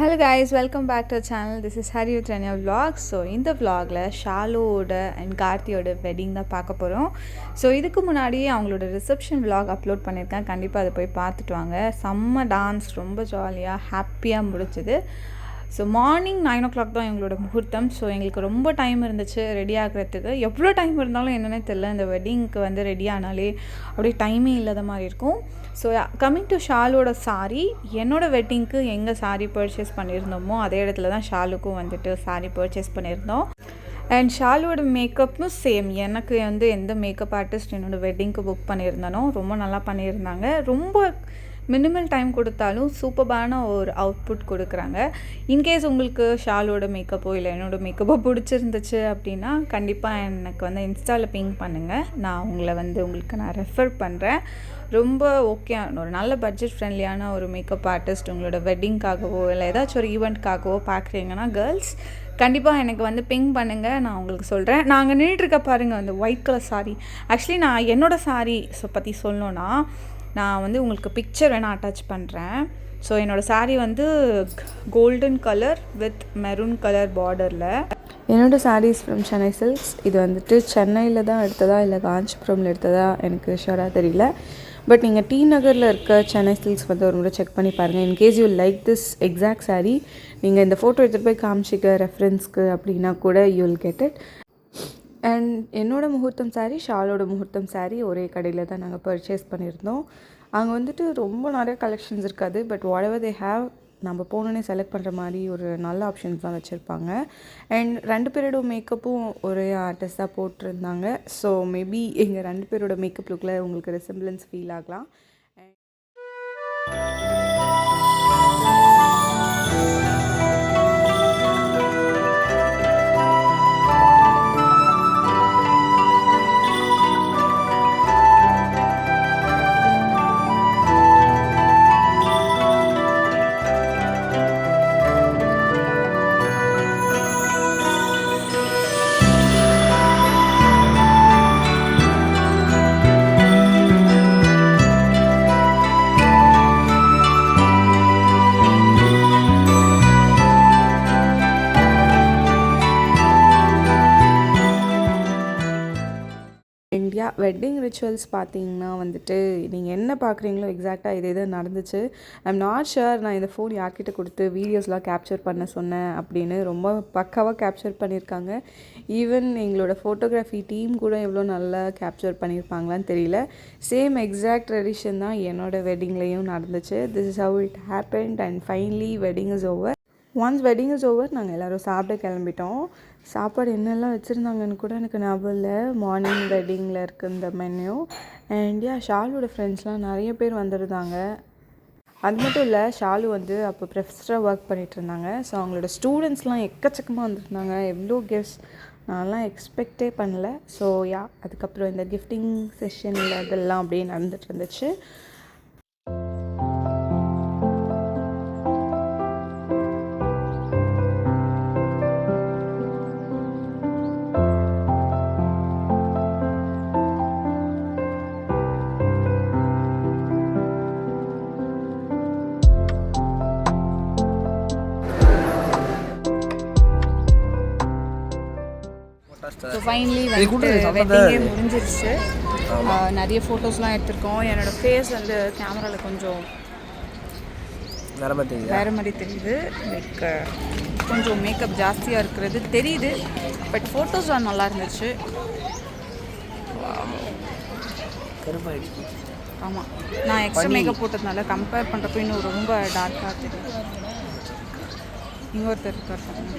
Hello guys, welcome back to our channel. This is Hari with Rania Vlogs. So இந்த vlogல ஷாலுவோட and கார்த்தியோட wedding தான் பார்க்க போகிறோம். ஸோ இதுக்கு முன்னாடி அவங்களோட ரிசப்ஷன் vlog அப்லோட் பண்ணியிருக்கேன். கண்டிப்பாக அதை போய் பார்த்துட்டு வாங்க. செம்ம டான்ஸ், ரொம்ப ஜாலியாக ஹாப்பியாக முடிச்சுது. ஸோ மார்னிங் 9 o'clock தான் எங்களோட முகூர்த்தம். ஸோ எங்களுக்கு ரொம்ப டைம் இருந்துச்சு ரெடி ஆகிறதுக்கு. எவ்வளோ டைம் இருந்தாலும் என்னென்னே தெரில, இந்த வெட்டிங்க்கு வந்து ரெடி ஆனாலே அப்படியே டைமே இல்லாத மாதிரி இருக்கும். ஸோ கம்மிங் டு ஷாலோட சாரி, என்னோடய வெட்டிங்க்கு எங்கே சாரி பர்ச்சேஸ் பண்ணியிருந்தோமோ அதே இடத்துல தான் ஷாலுக்கும் வந்துட்டு சாரி பர்ச்சேஸ் பண்ணியிருந்தோம். அண்ட் ஷாலோட மேக்கப்பும் சேம், எனக்கு வந்து எந்த மேக்கப் ஆர்டிஸ்ட் என்னோடய வெட்டிங்க்கு புக் பண்ணியிருந்தானோ ரொம்ப நல்லா பண்ணியிருந்தாங்க. ரொம்ப மினிமல் டைம் கொடுத்தாலும் சூப்பரான ஒரு அவுட்புட் கொடுக்குறாங்க. இன்கேஸ் உங்களுக்கு ஷாலோட மேக்கப்போ இல்லை என்னோடய மேக்கப்போ பிடிச்சிருந்துச்சு அப்படின்னா கண்டிப்பாக எனக்கு வந்து இன்ஸ்டாவில் பிங் பண்ணுங்கள். நான் உங்களுக்கு ரெஃபர் பண்ணுறேன். ரொம்ப ஓகே, ஒரு நல்ல பட்ஜெட் ஃப்ரெண்ட்லியான ஒரு மேக்கப் ஆர்டிஸ்ட் உங்களோட வெட்டிங்காகவோ இல்லை ஏதாச்சும் ஒரு ஈவெண்ட்காகவோ பார்க்குறீங்கன்னா கேர்ள்ஸ் கண்டிப்பாக எனக்கு வந்து பிங் பண்ணுங்கள். நான் உங்களுக்கு சொல்கிறேன். நாங்கள் நின்றுட்டுருக்க பாருங்கள் அந்த ஒயிட் கலர் சாரீ. ஆக்சுவலி நான் என்னோடய சாரீ பற்றி சொல்லணுன்னா, நான் வந்து உங்களுக்கு பிக்சர் வேணால் அட்டாச் பண்ணுறேன். ஸோ என்னோடய சாரீ வந்து golden colour with maroon colour பார்டரில். என்னோடய சாரீஸ் ஃப்ரம் சென்னை சில்க்ஸ். இது வந்துட்டு சென்னையில் தான் எடுத்ததா இல்லை காஞ்சிபுரமில் எடுத்ததா எனக்கு ஷூராக தெரியல. பட் நீங்கள் டி நகரில் இருக்க சென்னை சில்க்ஸ் வந்து ஒரு முறை செக் பண்ணி பாருங்கள். In case you like this exact sari, நீங்கள் இந்த ஃபோட்டோ எடுத்துகிட்டு போய் காமிச்சிக்க ரெஃபரன்ஸ்க்கு அப்படின்னா கூட you will get it. And என்னோடய முகூர்த்தம் சாரீ, ஷாலோட முகூர்த்தம் சாரீ ஒரே கடையில் தான் நாங்கள் பர்ச்சேஸ் பண்ணியிருந்தோம். அங்கே வந்துட்டு ரொம்ப நிறைய கலெக்ஷன்ஸ் இருக்காது. But what ever they have, நம்ம போனோன்னே செலக்ட் பண்ணுற மாதிரி ஒரு நல்ல ஆப்ஷன்ஸ் தான் வச்சுருப்பாங்க. அண்ட் 2 பேரோட மேக்கப்பும் ஒரே ஆர்டிஸ்ட் தான் போட்டிருந்தாங்க. ஸோ மேபி எங்கள் 2 பேரோட மேக்கப் லுக்கில் உங்களுக்கு ரெசம்பிளன்ஸ் ஃபீல் ஆகலாம். இந்தியா வெட்டிங் ரிச்சுவல்ஸ் பார்த்தீங்கன்னா வந்துட்டு நீங்கள் என்ன பார்க்குறீங்களோ எக்ஸாக்டாக இது நடந்துச்சு. ஐம் நாட் ஷுர் நான் இந்த ஃபோன் யார்கிட்ட கொடுத்து வீடியோஸ்லாம் கேப்சர் பண்ண சொன்னேன் அப்படின்னு. ரொம்ப பக்காவாக கேப்சர் பண்ணியிருக்காங்க. ஈவன் எங்களோட ஃபோட்டோகிராஃபி டீம் கூட எவ்வளோ நல்லா கேப்சர் பண்ணியிருப்பாங்களான்னு தெரியல. சேம் எக்ஸாக்ட் ட்ரெடிஷன் தான் என்னோடய வெட்டிங்லேயும் நடந்துச்சு. This is how it happened and finally wedding is over. Once wedding is over நாங்கள் எல்லோரும் சாப்பிட கிளம்பிட்டோம். சாப்பாடு என்னெல்லாம் வச்சுருந்தாங்கன்னு கூட எனக்கு ஞாபகம் இல்லை. மார்னிங் வெட்டிங்கில் இருக்க இந்த மெனு. அண்ட் ஷாலுவோட ஃப்ரெண்ட்ஸ்லாம் நிறைய பேர் வந்துருந்தாங்க. அது மட்டும் இல்லை, ஷாலு வந்து அப்போ ப்ரொஃபஸராக ஒர்க் பண்ணிகிட்டு இருந்தாங்க. ஸோ அவங்களோட ஸ்டூடெண்ட்ஸ்லாம் எக்கச்சக்கமாக வந்துருந்தாங்க. எவ்வளோ கிஃப்ட்ஸ் நான்லாம் எக்ஸ்பெக்டே பண்ணல. ஸோ அதுக்கப்புறம் இந்த கிஃப்டிங் செஷனில் இதெல்லாம் அப்படியே நடந்துட்டு இருந்துச்சு. ஸோ ஃபைனலி வந்துட்டு வெட்டிங்கே முடிஞ்சிருச்சு. நிறைய ஃபோட்டோஸ்லாம் எடுத்திருக்கோம். என்னோடய ஃபேஸ் வந்து கேமராவில் கொஞ்சம் வேறு மாதிரி தெரியுது. லைக் கொஞ்சம் மேக்கப் ஜாஸ்தியாக இருக்கிறது தெரியுது. பட் ஃபோட்டோஸ்லாம் நல்லா இருந்துச்சு. ஆமாம், நான் எக்ஸ்ட்ரா மேக்கப் போட்டதுனால கம்பேர் பண்ணுறப்போ இன்னும் ரொம்ப டார்க்காக தெரியும். இன்னொருத்தர் இருக்கார்.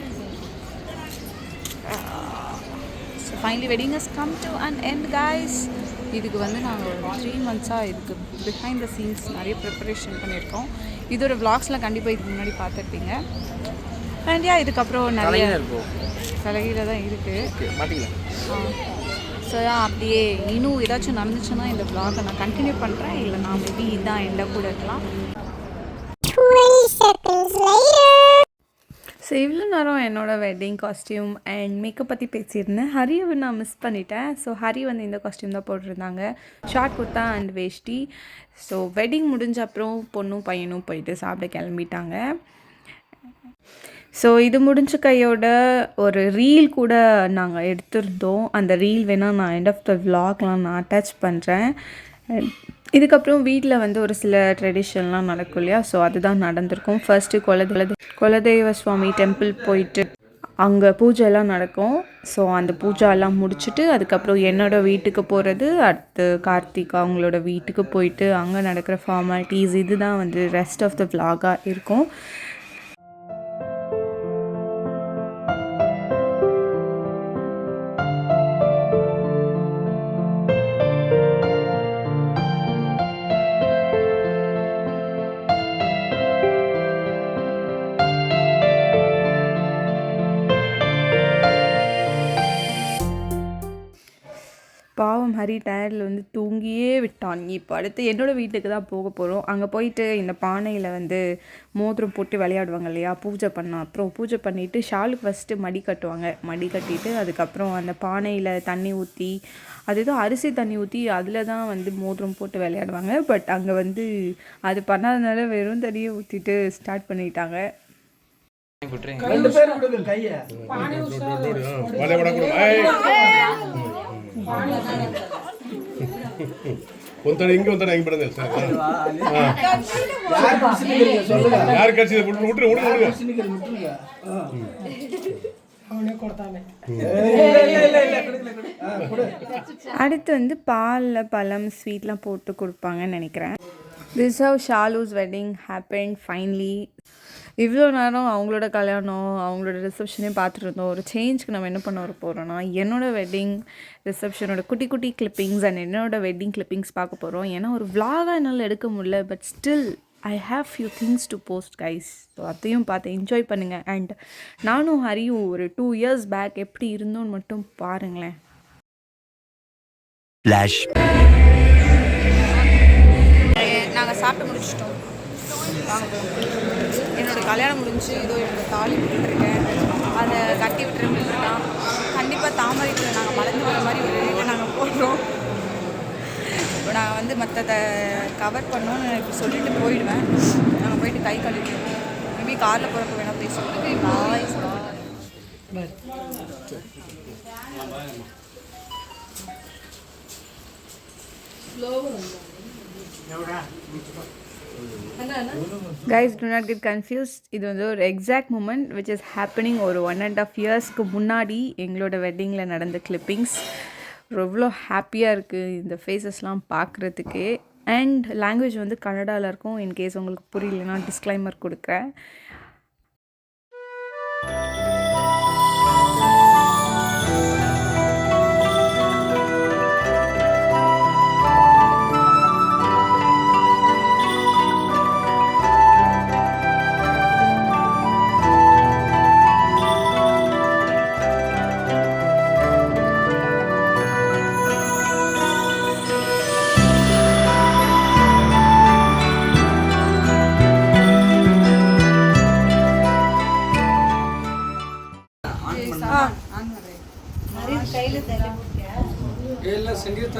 Finally wedding has come to an end guys. இதுக்கு வந்து நாங்கள் ஒரு 3 monthஸாக இதுக்கு பிஹைண்ட் த சீன்ஸ் நிறைய ப்ரிப்பரேஷன் பண்ணியிருக்கோம். இதோட விளாக்ஸ்லாம் கண்டிப்பாக இதுக்கு முன்னாடி பார்த்துருப்பீங்க. அண்ட் இதுக்கப்புறம் நிறைய தலைகீழ தான் இருக்குது. ஸோ அப்படியே இன்னும் ஏதாச்சும் நடந்துச்சுன்னா இந்த விளாகை நான் கண்டினியூ பண்ணுறேன். இல்லை நான் மேபி இதுதான் எண்டை கூட இருக்கலாம். ஸோ இவ்வளோ நேரம் என்னோடய வெட்டிங் காஸ்டியூம் அண்ட் மேக்கப் பற்றி பேசியிருந்தேன். ஹரியை நான் மிஸ் பண்ணிட்டேன். ஸோ ஹரி வந்து இந்த காஸ்டியூம் தான் போட்டிருந்தாங்க, short kurta and veshti. So wedding முடிஞ்ச அப்புறம் பொண்ணும் பையனும் போயிட்டு சாப்பிட கிளம்பிட்டாங்க. ஸோ இது முடிஞ்ச கையோட ஒரு ரீல் கூட நாங்கள் எடுத்திருந்தோம். அந்த ரீல் வேணால் நான் எண்ட் ஆஃப் த விலாக்லாம் நான் அட்டாச் பண்ணுறேன். இதுக்கப்புறம் வீட்டில் வந்து ஒரு சில ட்ரெடிஷன்லாம் நடக்கும் இல்லையா, ஸோ அதுதான் நடந்திருக்கும். ஃபர்ஸ்ட்டு குலதெய்வ சுவாமி டெம்பிள் போயிட்டு அங்கே பூஜைலாம் நடக்கும். ஸோ அந்த பூஜாலாம் முடிச்சுட்டு அதுக்கப்புறம் என்னோடய வீட்டுக்கு போகிறது, அடுத்து கார்த்திக் அவங்களோட வீட்டுக்கு போயிட்டு அங்கே நடக்கிற ஃபார்மாலிட்டிஸ் இதுதான் வந்து ரெஸ்ட் ஆஃப் த விலாகாக இருக்கும். பாவம் ஹரி டயர்டில் வந்து தூங்கியே விட்டான். இப்போ அடுத்து என்னோடய வீட்டுக்கு தான் போக போகிறோம். அங்கே போயிட்டு இந்த பானையில் வந்து மோதிரம் போட்டு விளையாடுவாங்க இல்லையா, பூஜை பண்ணோம். அப்புறம் பூஜை பண்ணிவிட்டு ஷாலுக்கு ஃபஸ்ட்டு மடி கட்டுவாங்க. மடி கட்டிட்டு அதுக்கப்புறம் அந்த பானையில் தண்ணி ஊற்றி, அதுதான் அரிசி தண்ணி ஊற்றி அதில் தான் வந்து மோதிரம் போட்டு விளையாடுவாங்க. பட் அங்கே வந்து அது பண்ணாதனால வெறும் தண்ணியை ஊற்றிட்டு ஸ்டார்ட் பண்ணிட்டாங்க. அடுத்து வந்து பாலில் பழம் ஸ்வீட்லாம் போட்டு கொடுப்பாங்கன்னு நினைக்கிறேன். This is how Shalu's wedding happened finally. இவ்வளோ நேரம் அவங்களோட கல்யாணம் அவங்களோட ரிசப்ஷனையும் பார்த்துட்டு இருந்தோம். ஒரு சேஞ்சுக்கு நம்ம என்ன பண்ண போகிறோன்னா, என்னோடய வெட்டிங் ரிசப்ஷனோட குட்டி குட்டி கிளிப்பிங்ஸ் அண்ட் என்னோடய வெட்டிங் கிளிப்பிங்ஸ் பார்க்க போகிறோம். ஏன்னா ஒரு விலாகாக என்னால் எடுக்க முடியல, but still I have few things to post guys. So அதையும் பார்த்து என்ஜாய் பண்ணுங்கள். அண்ட் நானும் ஹரியும் ஒரு 2 years பேக் எப்படி இருந்தோன்னு மட்டும் பாருங்களேன். நாங்கள் சாப்பிட்டு முடிச்சிட்டோம். என்னோடய கல்யாணம் முடிஞ்சு இதோ என்னோடய தாலி போட்டுருக்கேன். அதை கட்டி விட்டுருக்கா. கண்டிப்பாக தாமரைக்குள்ள நாங்கள் மலர்ந்து வர மாதிரி ஒரு இதை நாங்கள் போடுறோம். இப்போ நான் வந்து மற்றதை கவர் பண்ணோன்னு இப்போ சொல்லிட்டு போயிடுவேன். நாங்கள் போயிட்டு கை கழுவிடுவோம். மேபி காரில் போகிறப்ப வேணால் பேசுவோம். Guys, do not get confused. இது வந்து ஒரு exact moment which is happening ஒரு 1.5 yearsக்கு முன்னாடி எங்களோட வெட்டிங்கில் நடந்த கிளிப்பிங்ஸ். எவ்வளோ ஹாப்பியாக இருக்குது இந்த ஃபேஸஸ்லாம் பார்க்குறதுக்கு. அண்ட் லாங்குவேஜ் வந்து கன்னடாவில் இருக்கும். இன்கேஸ் உங்களுக்கு புரியலன்னா டிஸ்க்ளைமர் கொடுக்குறேன்.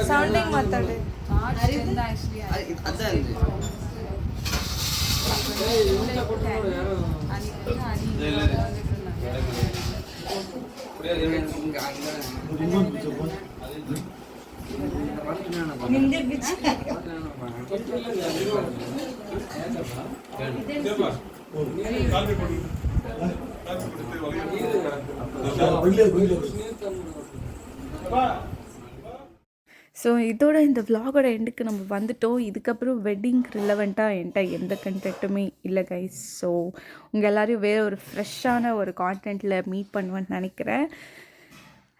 ಸೌಂಡಿಂಗ್ ಮಾತಾಡಿ ஸோ இதோட இந்த விலாகோட எண்டுக்கு நம்ம வந்துட்டோம். இதுக்கப்புறம் வெட்டிங் ரிலவெண்ட்டாக என்கிட்ட எந்த கண்டென்ட்டுமே இல்லை கைஸ். ஸோ உங்கள் எல்லோரையும் வேறு ஒரு ஃப்ரெஷ்ஷான ஒரு கான்டென்ட்டில் மீட் பண்ணுவேன்னு நினைக்கிறேன்.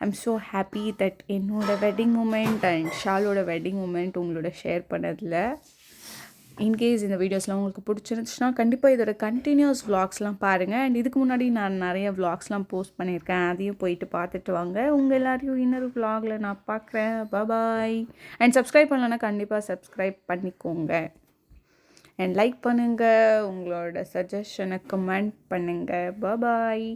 ஐம் ஸோ ஹாப்பி தட் என்னோடய வெட்டிங் மூமெண்ட் அண்ட் ஷாலோட வெட்டிங் மூமெண்ட் உங்களோட ஷேர் பண்ணதில். இன்கேஸ் இந்த வீடியோஸ்லாம் உங்களுக்கு பிடிச்சிருந்துச்சுன்னா கண்டிப்பாக இதோட கண்டினியூஸ் விலாக்ஸ்லாம் பாருங்கள். அண்ட் இதுக்கு முன்னாடி நான் நிறைய விலாக்ஸ்லாம் போஸ்ட் பண்ணியிருக்கேன். அதையும் போயிட்டு பார்த்துட்டு வாங்க. உங்கள் எல்லாரையும் இன்னொரு விலாகில் நான் பார்க்குறேன். பாய். அண்ட் சப்ஸ்கிரைப் பண்ணலன்னா கண்டிப்பாக சப்ஸ்கிரைப் பண்ணிக்கோங்க. அண்ட் லைக் பண்ணுங்கள். உங்களோட சஜஷனை கமெண்ட் பண்ணுங்கள். பாய்.